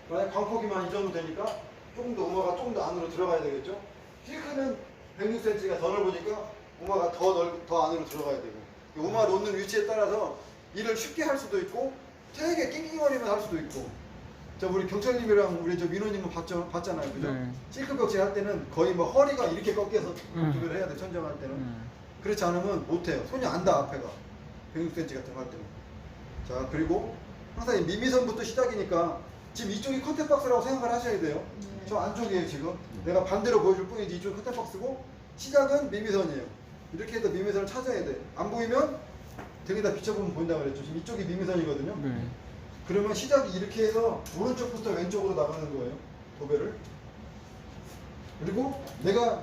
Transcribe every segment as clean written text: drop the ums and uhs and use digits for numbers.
만약 광폭이만 이 정도 되니까 조금 더 우마가 조금 더 안으로 들어가야 되겠죠. 실크는 106cm가 더 넓으니까 우마가 더 안으로 들어가야 되고, 우마 놓는 위치에 따라서 일을 쉽게 할 수도 있고 되게 낑낑거리면 할 수도 있고. 저 우리 경철님이랑 우리 저 민호님은 봤잖아요, 그죠? 네. 실크 벽지 할 때는 거의 뭐 허리가 이렇게 꺾여서 도배를 해야 돼, 천정할 때는. 그렇지 않으면 못해요. 손이 안 닿아, 앞에가. 106cm 같은 거 할 때는. 자, 그리고 항상 이 미미선부터 시작이니까 지금 이쪽이 컨텐박스라고 생각을 하셔야 돼요. 저 안쪽이에요, 지금. 내가 반대로 보여줄 뿐이지 이쪽이 컨텐박스고 시작은 미미선이에요. 이렇게 해서 미미선을 찾아야 돼. 안 보이면 등에다 비춰보면 보인다고 그랬죠. 지금 이쪽이 미미선이거든요. 네. 그러면 시작이 이렇게 해서 오른쪽부터 왼쪽으로 나가는 거예요. 도배를. 그리고 내가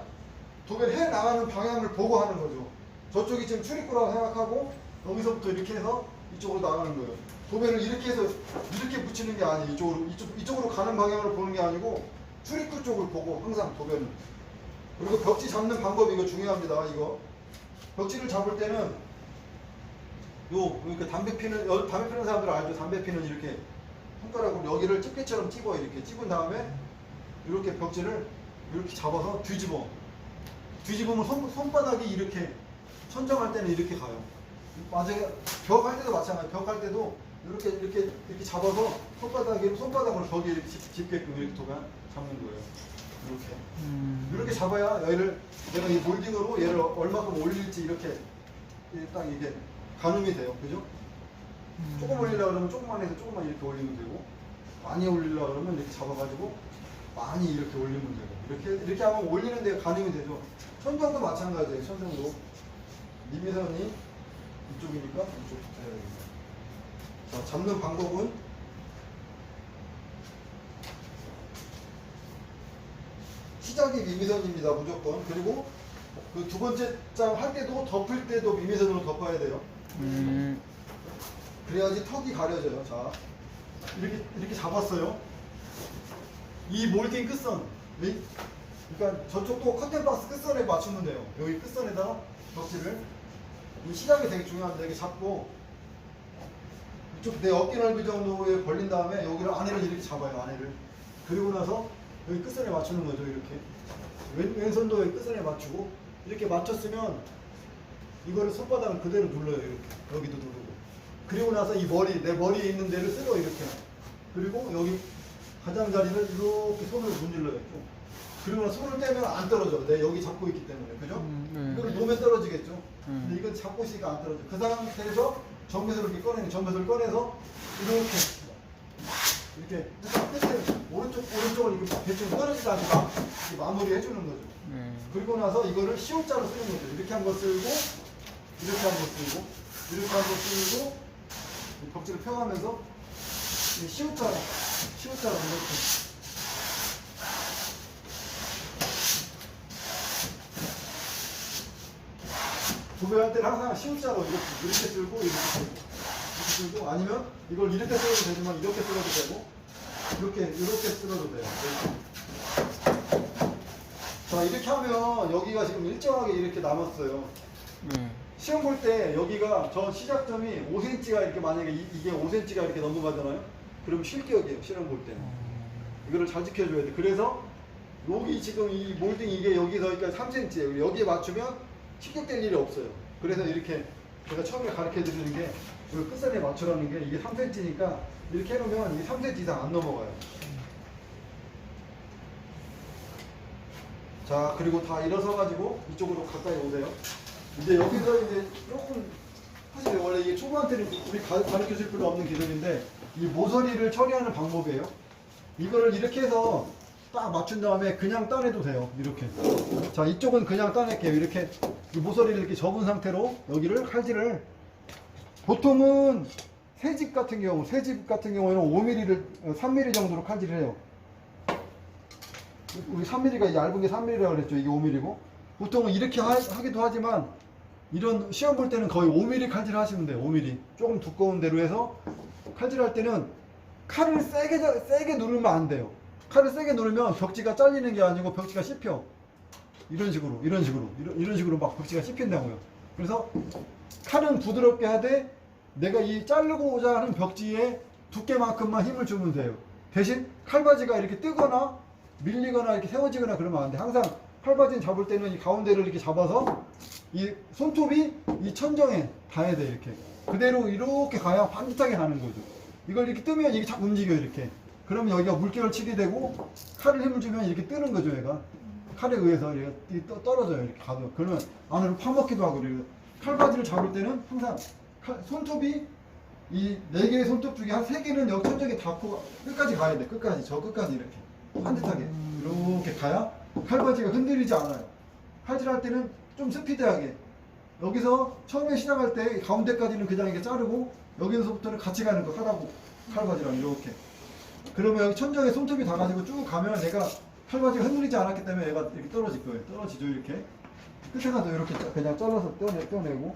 도배를 해 나가는 방향을 보고 하는 거죠. 저쪽이 지금 출입구라고 생각하고 여기서부터 이렇게 해서 이쪽으로 나가는 거예요. 도배를 이렇게 해서 이렇게 붙이는 게 아니에요. 이쪽으로 가는 방향으로 보는 게 아니고 출입구 쪽을 보고 항상 도배는. 그리고 벽지 잡는 방법 이거 중요합니다. 이거 벽지를 잡을 때는 이렇게 담배 피는 사람들 알죠? 담배 피는 이렇게 손가락으로 여기를 집게처럼 찝어 이렇게 찝은 다음에 이렇게 벽지를 이렇게 잡아서 뒤집으면 손바닥이 이렇게 선정할 때는 이렇게 가요. 맞아요. 벽 할 때도 마찬가지. 벽 할 때도 이렇게 잡아서 손바닥으로 벽에 이렇게 집게끔 이렇게 잡는 거예요. 이렇게 잡아야 얘를 내가 이 몰딩으로 얘를 얼마큼 올릴지 이렇게 딱 이게 가늠이 돼요. 그죠? 조금 올리려고 그러면 조금만 해서 조금만 이렇게 올리면 되고, 많이 올리려고 그러면 이렇게 잡아가지고 많이 이렇게 올리면 되고, 이렇게 하면 올리는 데가 가늠이 되죠. 천정도 마찬가지예요. 천정도 미미선이 이쪽이니까 이쪽 붙여야 됩니다. 자, 잡는 방법은 시작이 미미선입니다. 무조건. 그리고 그 두 번째 장 할 때도 덮을 때도 미미선으로 덮어야 돼요. 그래야지 턱이 가려져요. 자, 이렇게 잡았어요. 이 몰딩 끝선, 그러니까 저쪽도 커튼박스 끝선에 맞추면 돼요. 여기 끝선에다가 벽지를. 이 시작이 되게 중요합니다. 이렇게 잡고 이쪽 내 어깨 넓이 정도에 벌린 다음에 여기를 안에를 이렇게 잡아요. 안에를. 그리고 나서 여기 끝선에 맞추는 거죠. 이렇게 왼손도 여기 끝선에 맞추고 이렇게 맞췄으면 이거를 손바닥을 그대로 눌러요. 이렇게 여기도 누르고. 그리고 나서 이 내 머리에 있는 데를 쓸어 이렇게. 그리고 여기 가장자리를 이렇게 손으로 문질러요. 그리고 나서 손을 떼면 안 떨어져. 내가 여기 잡고 있기 때문에. 그죠? 이걸 놓으면 떨어지겠죠? 근데 이건 잡고 있으니까 안 떨어져. 그 상태에서 정мет을 이렇게 꺼내는, 정мет을 꺼내서 이렇게 끝에 오른쪽을 이렇게 대충 떨어지지 않게 이렇게 마무리 해주는 거죠. 그리고 나서 이거를 시옷자로 쓰는 거죠. 이렇게 한번 쓸고, 이렇게 한번 쓸고, 이렇게 한번 쓸고, 벽지를 펴가면서 시옷자로 이렇게. 도배할 때는 항상 시옷자로 이렇게 쓸고, 이렇게 쓸고, 아니면 이걸 이렇게 쓸어도 되지만 이렇게 쓸어도 되고, 이렇게 쓸어도 돼요. 자, 이렇게 하면 여기가 지금 일정하게 이렇게 남았어요. 시험 볼 때 여기가 저 시작점이 5cm가 이렇게 만약에 이게 5cm가 이렇게 넘어가잖아요. 그러면 실격이에요. 시험 볼 때는. 이거를 잘 지켜줘야 돼. 그래서 여기 지금 이 몰딩 이게 여기서 여기까지 3cm예요. 여기에 맞추면 실격될 일이 없어요. 그래서 이렇게 제가 처음에 가르쳐 드리는 게 여기 끝선에 맞추라는 게 이게 3cm니까 이렇게 해놓으면 이게 3cm 이상 안 넘어가요. 자, 그리고 다 일어서 가지고 이쪽으로 가까이 오세요. 이제 여기서 이제 조금 사실 원래 이게 초보한테는 우리 가르쳐 줄 필요 없는 기술인데 이 모서리를 처리하는 방법이에요. 이거를 이렇게 해서 딱 맞춘 다음에 그냥 따내도 돼요. 이렇게. 자, 이쪽은 그냥 따낼게요. 이렇게 이 모서리를 이렇게 접은 상태로 여기를 칼질을 보통은 새집 같은 경우에는 5mm를 3mm 정도로 칼질을 해요. 우리 3mm가 얇은 게 3mm라고 그랬죠. 이게 5mm고 보통은 이렇게 하기도 하지만 이런 시험 볼 때는 거의 5mm 칼질을 하시면 돼요. 5mm 조금 두꺼운 대로 해서 칼질할 때는 칼을 세게 누르면 안 돼요. 칼을 세게 누르면 벽지가 잘리는 게 아니고 벽지가 씹혀. 이런 식으로 막 벽지가 씹힌다고요. 그래서 칼은 부드럽게 하되 내가 이 자르고자 하는 벽지의 두께만큼만 힘을 주면 돼요. 대신 칼바지가 이렇게 뜨거나 밀리거나 이렇게 세워지거나 그러면 안 돼. 항상 칼바지는 잡을 때는 이 가운데를 이렇게 잡아서 이 손톱이 이 천정에 닿아야 돼. 이렇게 그대로 이렇게 가야 반듯하게 가는 거죠. 이걸 이렇게 뜨면 이게 자꾸 움직여 이렇게. 그러면 여기가 물결을 치게 되고 칼을 힘을 주면 이렇게 뜨는 거죠. 얘가 칼에 의해서 이렇게 떨어져요. 이렇게 가도. 그러면 안으로 파먹기도 하고 그래요. 칼바지를 잡을 때는 항상 손톱이 이 4개의 손톱 중에 한 3개는 여기 천정에 닿고 끝까지 가야 돼. 끝까지. 저 끝까지 이렇게 반듯하게 이렇게 가야 칼바지가 흔들리지 않아요. 칼질할 때는 좀 스피드하게 여기서 처음에 시작할 때 가운데까지는 그냥 이렇게 자르고 여기서부터는 같이 가는 거 하라고 칼바지랑 이렇게. 그러면 여기 천정에 손톱이 닿아가지고 쭉 가면 얘가 칼바지가 흔들리지 않았기 때문에 얘가 이렇게 떨어질 거예요. 떨어지죠. 이렇게 끝에 가서 이렇게 그냥 잘라서 떼내고.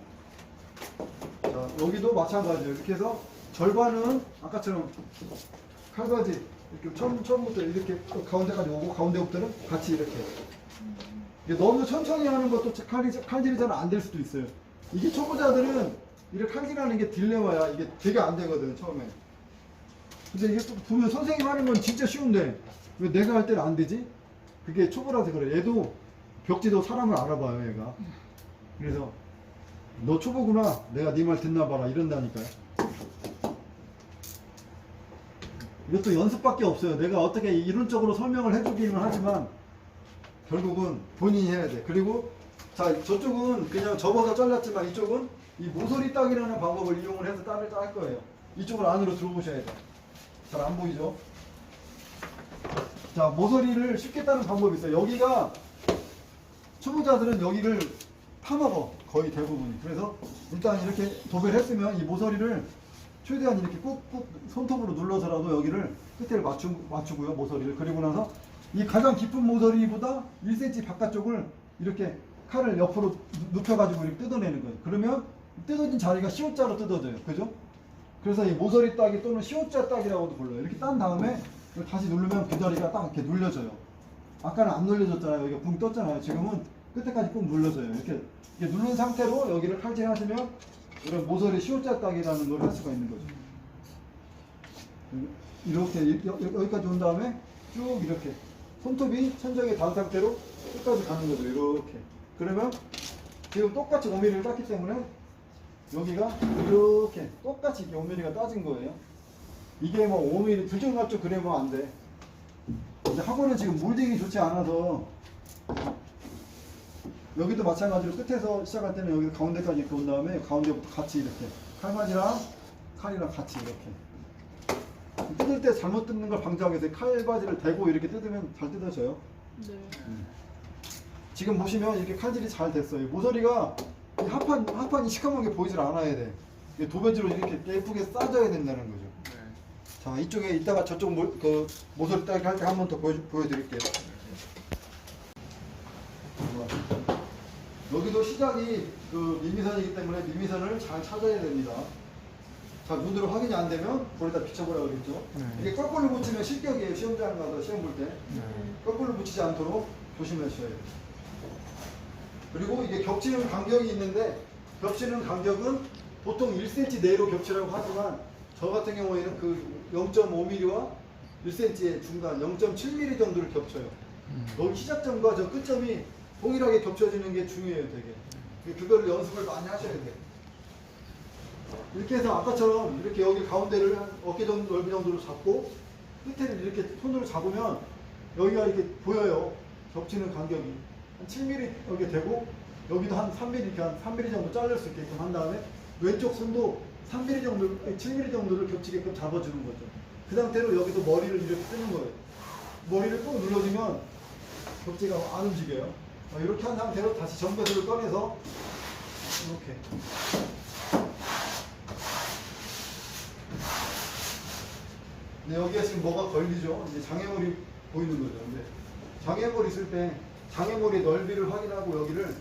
자, 여기도 마찬가지예요. 이렇게 해서 절반은 아까처럼 칼바지 이렇게 처음부터 이렇게 가운데까지 오고 가운데부터는 같이 이렇게. 이게 너무 천천히 하는 것도 칼질이 잘 안 될 수도 있어요. 이게 초보자들은 이렇게 칼질하는 게 딜레마야. 이게 되게 안 되거든 처음에. 근데 이게 또 보면 선생님 하는 건 진짜 쉬운데 왜 내가 할 때는 안 되지? 그게 초보라서 그래. 얘도 벽지도 사람을 알아봐요 얘가. 그래서 너 초보구나, 내가 네 말 듣나 봐라 이런다니까요. 이것도 연습밖에 없어요. 내가 어떻게 이론적으로 설명을 해주기는 하지만 결국은 본인이 해야 돼. 그리고 자, 저쪽은 그냥 접어서 잘랐지만 이쪽은 이 모서리 따기라는 방법을 이용을 해서 따를 짤 거예요. 이쪽을 안으로 들어오셔야 돼. 잘 안 보이죠? 자, 모서리를 쉽게 따는 방법이 있어요. 여기가 초보자들은 여기를 파먹어, 거의 대부분이. 그래서 일단 이렇게 도배를 했으면 이 모서리를 최대한 이렇게 꾹꾹 손톱으로 눌러서라도 여기를 끝에를 맞추고요, 모서리를. 그리고 나서 이 가장 깊은 모서리보다 1cm 바깥쪽을 이렇게 칼을 옆으로 눕혀가지고 이렇게 뜯어내는 거예요. 그러면 뜯어진 자리가 시옷자로 뜯어져요. 그죠? 그래서 이 모서리 따기 또는 시옷자 따기라고도 불러요. 이렇게 딴 다음에 다시 누르면 그 자리가 딱 이렇게 눌려져요. 아까는 안 눌려졌잖아요. 여기가 붕 떴잖아요. 지금은 끝에까지 꾹 눌러져요. 이렇게 누른 상태로 여기를 칼질하시면 이런 모서리 시옷자 따기라는 걸 할 수가 있는 거죠. 이렇게 여기까지 온 다음에 쭉 이렇게 손톱이 천정에 닿은 상태로 끝까지 가는 거죠. 이렇게. 그러면 지금 똑같이 5mm를 땄기 때문에 여기가 이렇게 똑같이 이렇게 5mm가 따진 거예요. 이게 뭐 5mm 들쭉날쭉 그리면 안 돼. 이제 학원은 지금 몰딩이 좋지 않아서 여기도 마찬가지로 끝에서 시작할 때는 여기 가운데까지 이렇게 온 다음에 가운데부터 같이 이렇게 칼바지랑 칼이랑 같이 이렇게 뜯을 때 잘못 뜯는 걸 방지하기 위해서 칼바지를 대고 이렇게 뜯으면 잘 뜯어져요. 네. 지금 보시면 이렇게 칼질이 잘 됐어요. 모서리가 이 하판이 시커멓게 보이질 않아야 돼. 도배지로 이렇게 예쁘게 싸져야 된다는 거죠. 네. 자, 이쪽에 이따가 저쪽 모서리 따기 할 때 한 번 더 보여드릴게요. 여기도 시작이 미미선이기 때문에 미미선을 잘 찾아야 됩니다. 자, 눈으로 확인이 안 되면 볼에다 비춰보라 그랬죠. 네. 이게 거꾸로 붙이면 실격이에요. 시험장 가서 시험 볼 때. 네. 거꾸로 붙이지 않도록 조심하셔야 돼요. 그리고 이게 겹치는 간격이 있는데 겹치는 간격은 보통 1cm 내로 겹치라고 하지만 저 같은 경우에는 그 0.5mm와 1cm의 중간 0.7mm 정도를 겹쳐요. 여기 시작점과 저 끝점이 동일하게 겹쳐지는 게 중요해요, 되게. 그거를 연습을 많이 하셔야 돼요. 이렇게 해서 아까처럼 이렇게 여기 가운데를 어깨 정도 넓이 정도로 잡고 끝에를 이렇게 손으로 잡으면 여기가 이렇게 보여요. 겹치는 간격이 한 7mm 여기 되고 여기도 한 3mm, 이렇게 한 3mm 정도 자를 수 있게끔 한 다음에 왼쪽 손도 3mm 정도, 7mm 정도를 겹치게끔 잡아주는 거죠. 그 상태로 여기도 머리를 이렇게 뜨는 거예요. 머리를 꼭 눌러주면 겹지가 안 움직여요. 이렇게 한 상태로 다시 전거지를 꺼내서 이렇게. 근데 여기에 지금 뭐가 걸리죠? 이제 장애물이 보이는 거죠. 근데 장애물 있을 때 장애물의 넓이를 확인하고 여기를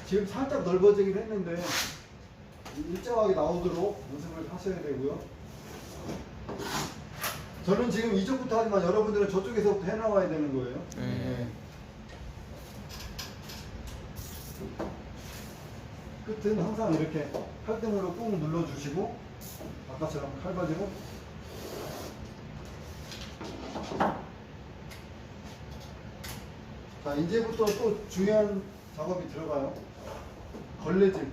지금 살짝 넓어지긴 했는데 일정하게 나오도록 연습을 하셔야 되고요. 저는 지금 이쪽부터 하지만 여러분들은 저쪽에서부터 해나와야 되는 거예요. 네. 끝은 항상 이렇게 칼등으로 꾹 눌러주시고 아까처럼 칼 가지고 자 이제부터 또 중요한 작업이 들어가요. 걸레질.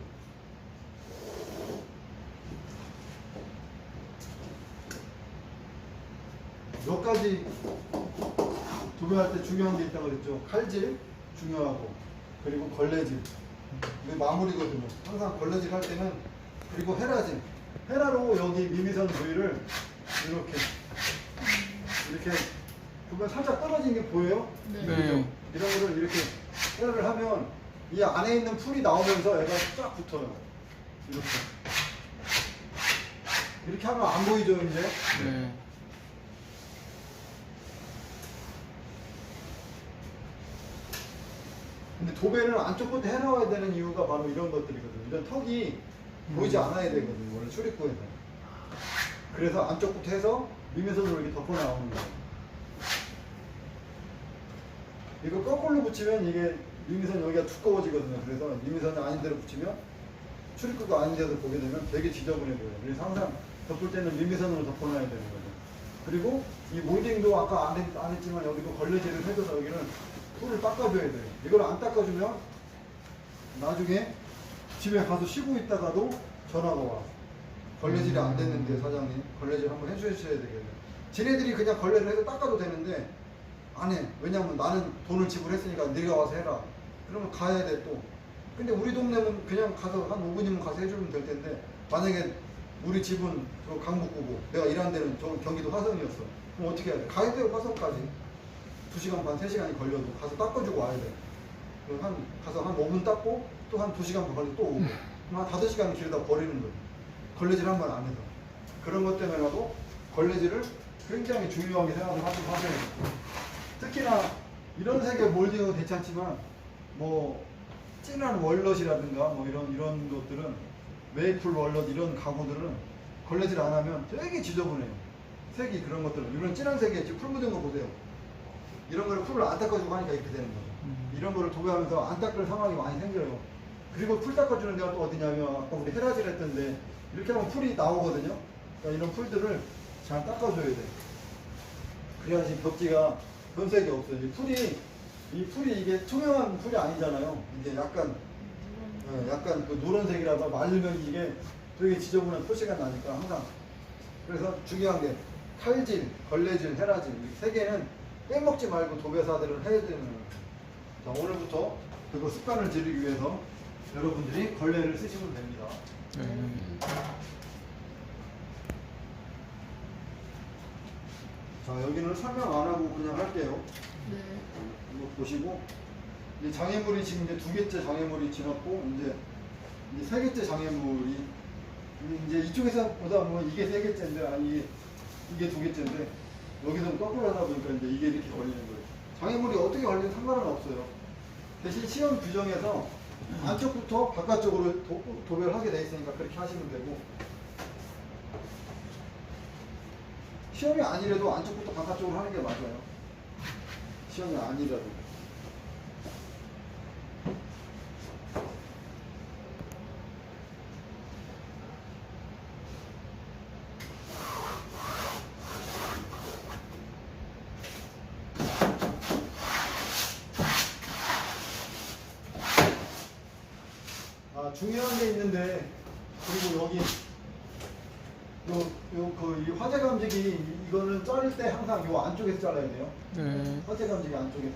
몇 가지 도배할 때 중요한 게 있다고 그랬죠. 칼질 중요하고 그리고 걸레질 이게 마무리거든요. 항상 걸레질 할 때는 그리고 헤라질 헤라로 여기 미미선 부위를 이렇게 보면 살짝 떨어진 게 보여요? 네. 그죠? 이런 거를 이렇게 헤라를 하면 이 안에 있는 풀이 나오면서 얘가 쫙 붙어요. 이렇게 하면 안 보이죠 이제? 네. 근데 도배를 안쪽부터 해나와야 되는 이유가 바로 이런 것들이거든요. 이런 턱이 보이지 않아야 되거든요. 원래 출입구에서. 그래서 안쪽부터 해서 미미선으로 이렇게 덮어 나오는 거예요. 이거 거꾸로 붙이면 이게 미미선 여기가 두꺼워지거든요. 그래서 미미선이 아닌 데로 붙이면 출입구가 아닌 데서 보게 되면 되게 지저분해 보여요. 그래서 항상 덮을 때는 미미선으로 덮어놔야 되는 거죠. 그리고 이 몰딩도 아까 안 했지만 여기도 걸레질을 해줘서 여기는 풀을 닦아줘야 돼요. 이걸 안 닦아주면 나중에 집에 가서 쉬고 있다가도 전화가 와. 걸레질이 안 됐는데 사장님 걸레질 한번 해주셔야 되겠네요. 지네들이 그냥 걸레를 해서 닦아도 되는데 안 해. 왜냐면 나는 돈을 지불했으니까 네가 와서 해라. 그러면 가야 돼 또. 근데 우리 동네는 그냥 가서 한 5분이면 가서 해주면 될 텐데 만약에 우리 집은 저 강북구고 내가 일하는 데는 저 경기도 화성이었어. 그럼 어떻게 해야 돼? 가야 돼요 화성까지. 2시간 반, 3시간이 걸려도 가서 닦아주고 와야 돼. 가서 한 5분 닦고 또 한 2시간 반 걸리고 또 오고. 그럼 한 5시간 길다 버리는 거예요. 걸레질 한 번 안 해서. 그런 것 때문에라도 걸레질을 굉장히 중요하게 생각을 하셔야 돼요. 특히나 이런 색의 몰딩은 괜찮지만 뭐 진한 월넛이라든가 뭐 이런 것들은 메이플 월넛 이런 가구들은 걸레질 안 하면 되게 지저분해요. 색이 그런 것들은 이런 진한 색에 지금 풀 묻은 거 보세요. 이런 거를 풀을 안 닦아주고 하니까 이렇게 되는 거죠. 이런 거를 도배하면서 안 닦을 상황이 많이 생겨요. 그리고 풀 닦아주는 데가 또 어디냐면 아까 우리 헤라질 했던데 이렇게 하면 풀이 나오거든요. 그러니까 이런 풀들을 잘 닦아줘야 돼. 그래야지 벽지가 변색이 없어요. 이 풀이 이게 투명한 풀이 아니잖아요. 이게 약간 그 노란색이라서 말리면 이게 되게 지저분한 표시가 나니까 항상. 그래서 중요한 게 칼질, 걸레질, 헤라질 이 세 개는 빼먹지 말고 도배사들은 해야 되는 거예요. 자, 오늘부터 그거 습관을 들이기 위해서 여러분들이 걸레를 쓰시면 됩니다. 자, 여기는 설명 안 하고 그냥 할게요. 네. 이거 보시고 이 장애물이 지금 이제 2개째 장애물이 지났고 이제 3개째 장애물이 이제 이쪽에서 보다 보면 이게 3개째인데 아니 이게 2개째인데 여기서는 거꾸로 하다 보니까 이제 이게 이렇게 걸리는 거예요. 장애물이 어떻게 걸리든 상관은 없어요. 대신 시험 규정에서 안쪽부터 바깥쪽으로 도배를 하게 돼 있으니까 그렇게 하시면 되고 시험이 아니라도 안쪽부터 바깥쪽으로 하는 게 맞아요. 시험이 아니라도. 중요한 게 있는데 그리고 여기 이 화재 감지기 이거는 자를 때 항상 요 안쪽에서 잘라야 돼요. 화재 감지기 안쪽에서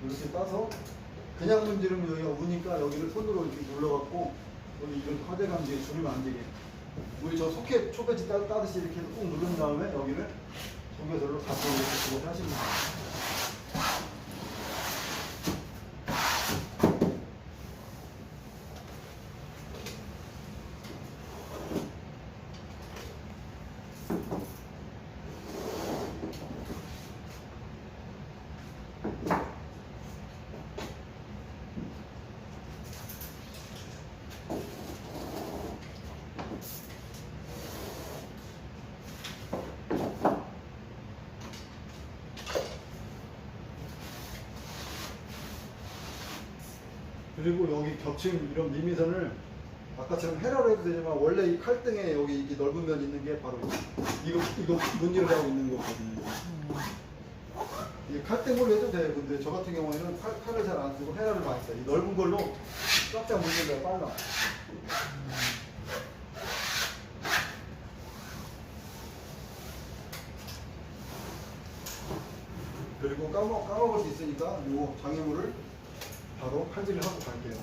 이렇게 따서 그냥 문지르면 여기가 우니까 여기를 손으로 이렇게 눌러갖고 여기 이런 화재 감지기 줄이면 안 되게. 우리 저 소켓 초배지 따듯이 이렇게 꾹 누른 다음에 여기를 조개절로 갖고 이렇게 하시면 돼요. 그리고 여기 겹침 이런 미미선을 아까처럼 헤라로 해도 되지만 원래 이 칼등에 여기 이 넓은 면 있는 게 바로 이거 문질을 하고 있는 거거든요. 이 칼등으로 해도 돼요. 근데 저 같은 경우에는 칼을 잘 안 쓰고 헤라를 많이 써요. 이 넓은 걸로 쫙쫙 문질러야 빨라. 그리고 까먹을 수 있으니까 이 장애물을 바로 칼질을 하고 갈게요.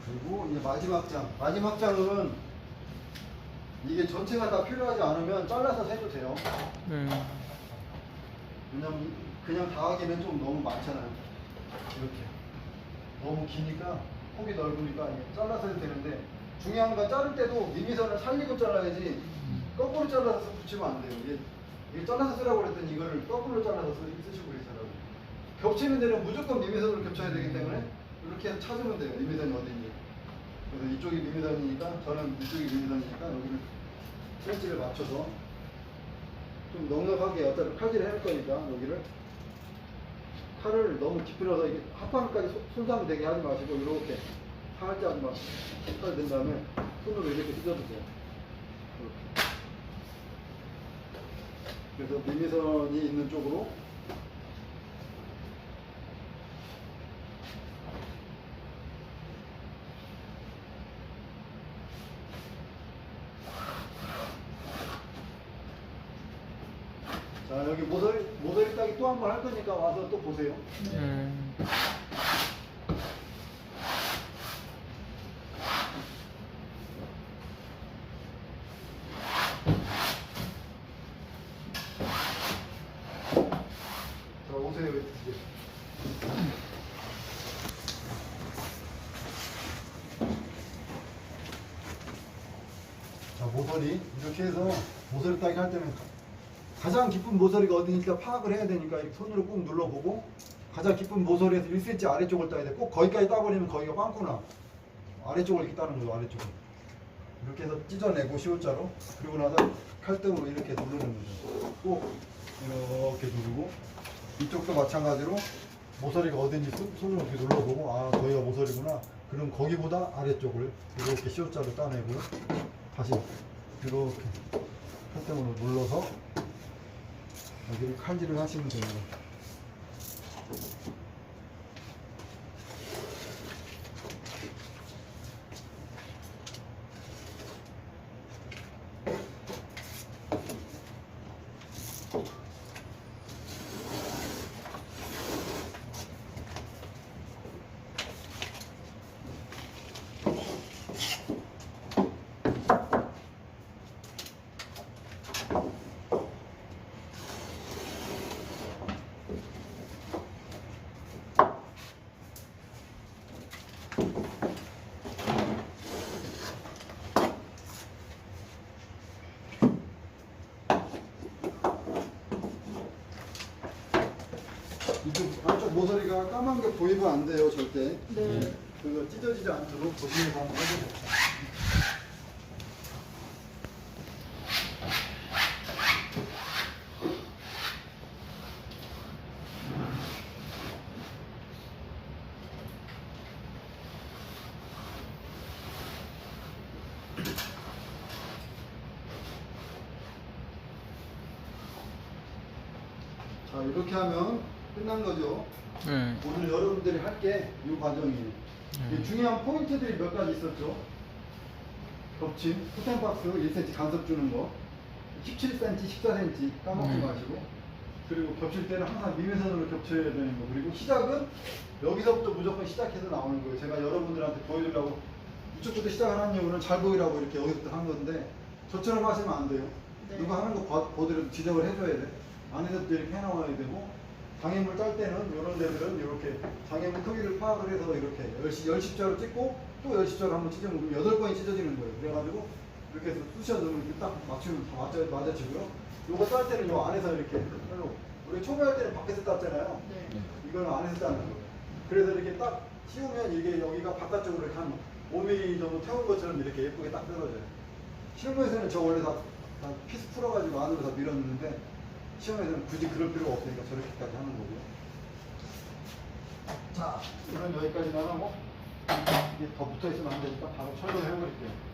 그리고 이제 마지막 장은 이게 전체가 다 필요하지 않으면 잘라서 해도 돼요. 왜냐면 그냥 다 하기는 좀 너무 많잖아요. 이렇게 너무 기니까 폭이 넓으니까 이게 잘라서 해도 되는데, 중요한 건 자를 때도 미미선을 살리고 잘라야지 거꾸로 잘라서 붙이면 안 돼요. 이게 잘라서 쓰라고 그랬더니 이거를 거꾸로 잘라서 쓰시고 계시더라고요. 겹치는 데는 무조건 미미선을 겹쳐야 되기 때문에 이렇게 해서 찾으면 돼요. 미미선이 어딘지. 그래서 이쪽이 미미선이니까, 저는 이쪽이 미미선이니까 여기를 센치를 맞춰서 좀 넉넉하게 어차피 칼질을 할 거니까 여기를 칼을 너무 깊이라서 이게 하판까지 손상 되게 하지 마시고 이렇게 살짝만 칼 된 다음에 손으로 이렇게 찢어주세요. 이렇게. 그래서 미미선이 있는 쪽으로 자, 여기 모서리 따기 또 한 번 할 거니까 와서 또 보세요. 자, 오세요. 이제. 자, 모서리 이렇게 해서 모서리 따기 할 때는 가장 깊은 모서리가 어디인지 파악을 해야 되니까 이렇게 손으로 꾹 눌러보고, 가장 깊은 모서리에서 1cm 아래쪽을 따야 돼. 꼭 거기까지 따버리면 거기가 빵꾸나. 아래쪽을 이렇게 따는 거죠. 아래쪽을 이렇게 해서 찢어내고 시옷자로, 그리고 나서 칼등으로 이렇게 누르는 거죠. 꼭 이렇게 누르고, 이쪽도 마찬가지로 모서리가 어딘지 손으로 이렇게 눌러보고, 아 거기가 모서리구나. 그럼 거기보다 아래쪽을 이렇게 시옷자로 따내고, 다시 이렇게 칼등으로 눌러서 여기를 칼질을 하시면 됩니다. 이쪽 안쪽 모서리가 까만 게 보이면 안 돼요, 절대. 네. 그거 찢어지지 않도록 조심해서 한번 해보세요. 자, 이렇게 하면 끝난 거죠. 오늘 여러분들이 할 게 이 과정이에요. 이 중요한 포인트들이 몇 가지 있었죠. 겹침, 포텐박스 1cm 간섭 주는 거, 17cm, 14cm 까먹지 마시고, 그리고 겹칠 때는 항상 미미선으로 겹쳐야 되는 거. 그리고 시작은 여기서부터 무조건 시작해서 나오는 거예요. 제가 여러분들한테 보여주려고 이쪽부터 시작을 하는 이유는 잘 보이라고 이렇게 여기서부터 한 건데 저처럼 하시면 안 돼요. 네. 누가 하는 거 보더라도 지적을 해줘야 돼. 안에서부터 이렇게 해나와야 되고 장애물 딸 때는 이런 데들은 이렇게 장애물 크기를 파악을 해서 이렇게 열십자로 찍고 또 열십자로 한번 찢으면 8번이 찢어지는 거예요. 그래가지고 이렇게 해서 쑤셔 넣으면 이렇게 딱 맞추면 다 맞아지고요. 요거 딸 때는 요 안에서 이렇게 우리 초보할 때는 밖에서 땄잖아요. 네. 이거는 안에서 따는 거예요. 그래서 이렇게 딱 씌우면 이게 여기가 바깥쪽으로 이렇게 한 5mm 정도 태운 것처럼 이렇게 예쁘게 딱 떨어져요. 실무에서는 저 원래 다 피스 풀어가지고 안으로 다 밀었는데 시험에서는 굳이 그럴 필요가 없으니까 저렇게까지 하는 거고요. 자, 이건 여기까지만 하고 이게 더 붙어있으면 안 되니까 바로 철거를 해버릴게요.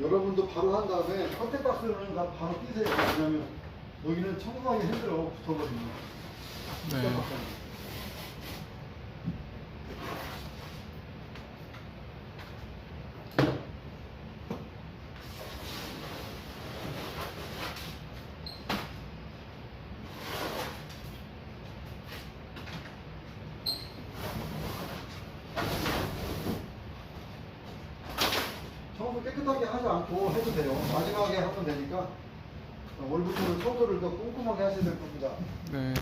여러분도 바로 한 다음에 컨택박스는 다 바로 끼세요. 왜냐면 여기는 청소하기 힘들어 붙어버리면. 네. 청소 깨끗하게 하지 않고 해도 돼요. 마지막에 하면 되니까 올부터는 청소를 더 꼼꼼하게 하셔야 될 겁니다. 네.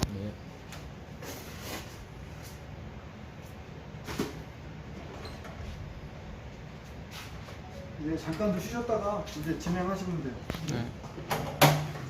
이제 잠깐 좀 쉬셨다가 이제 진행하시면 돼요. 네.